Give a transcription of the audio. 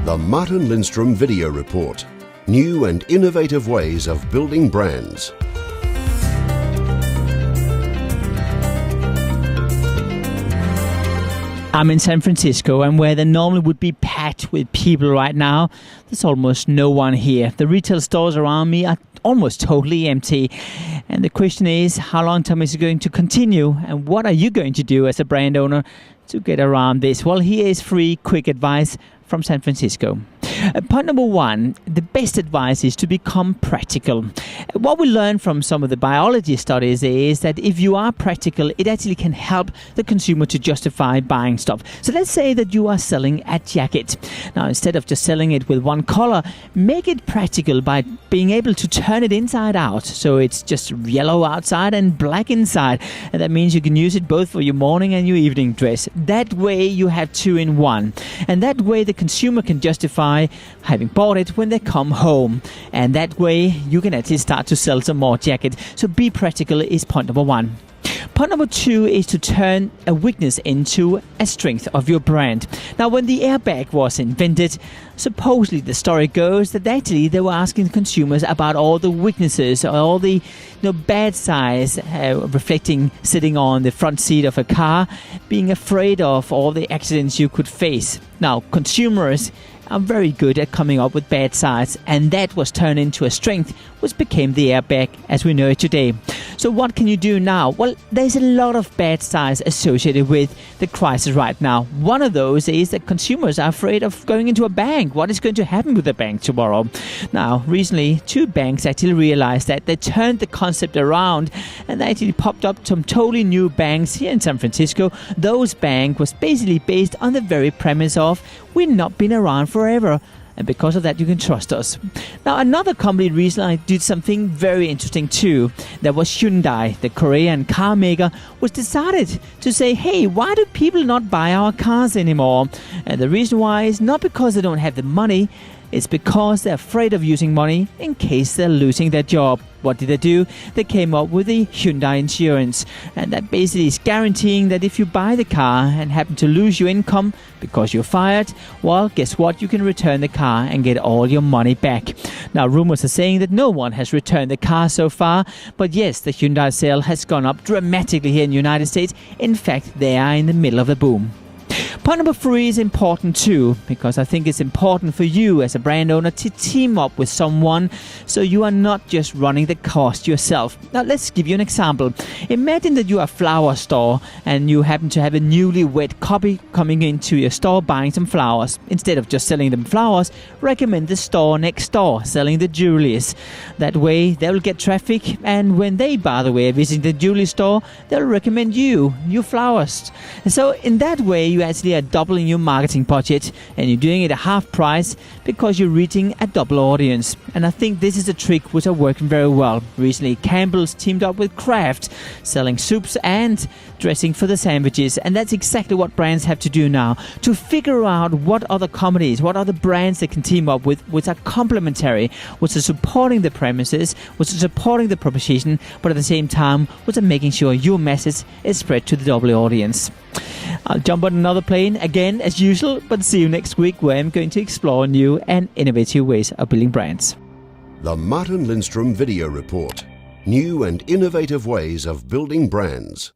The Martin Lindstrom Video Report. New and innovative ways of building brands. I'm in San Francisco, and where there normally would be packed with people right now, there's almost no one here. The retail stores around me are almost totally empty. And the question is, how long time is it going to continue? And what are you going to do as a brand owner to get around this? Well, here is 3 quick advice from San Francisco. Point number 1, the best advice is to become practical. What we learned from some of the biology studies is that if you are practical, it actually can help the consumer to justify buying stuff. So let's say that you are selling a jacket. Now, instead of just selling it with one color, make it practical by being able to turn it inside out. So it's just yellow outside and black inside. And that means you can use it both for your morning and your evening dress. That way you have 2 in 1. And that way the consumer can justify having bought it when they come home. And that way you can actually start to sell some more jackets. So be practical is point number 1. Point number 2 is to turn a weakness into a strength of your brand. Now, when the airbag was invented, supposedly the story goes that actually they were asking consumers about all the weaknesses, all the bad sides, reflecting sitting on the front seat of a car, being afraid of all the accidents you could face. Now, consumers are very good at coming up with bad sides, and that was turned into a strength, which became the airbag as we know it today. So what can you do now? Well, there's a lot of bad sides associated with the crisis right now. One of those is that consumers are afraid of going into a bank. What is going to happen with the bank tomorrow? Now, recently, 2 banks actually realized that they turned the concept around, and they actually popped up some totally new banks here in San Francisco. Those banks was basically based on the very premise of we've not been around forever, and because of that you can trust us. Now, another company recently did something very interesting too. That was Hyundai, the Korean car maker, was decided to say, hey, why do people not buy our cars anymore? And the reason why is not because they don't have the money, it's because they're afraid of using money in case they're losing their job. What did they do? They came up with the Hyundai insurance, and that basically is guaranteeing that if you buy the car and happen to lose your income because you're fired, well, guess what? You can return the car and get all your money back. Now, rumors are saying that no one has returned the car so far, but yes, the Hyundai sale has gone up dramatically here in the United States. In fact, they are in the middle of a boom. Point number 3 is important too, because I think it's important for you as a brand owner to team up with someone so you are not just running the cost yourself. Now, let's give you an example. Imagine that you are a flower store and you happen to have a newly wed couple coming into your store buying some flowers. Instead of just selling them flowers, recommend the store next door selling the jewelries. That way they will get traffic, and when they, by the way, visit the jewelry store, they'll recommend you flowers. And so in that way you actually are doubling your marketing budget, and you're doing it at half price because you're reaching a double audience. And I think this is a trick which are working very well. Recently, Campbell's teamed up with Kraft, selling soups and dressing for the sandwiches, and that's exactly what brands have to do now, to figure out what other companies, what other brands they can team up with, which are complementary, which are supporting the premises, which are supporting the proposition, but at the same time, which are making sure your message is spread to the double audience. I'll jump on another plane again as usual, but see you next week where I'm going to explore new and innovative ways of building brands. The Martin Lindstrom Video Report. New and innovative ways of building brands.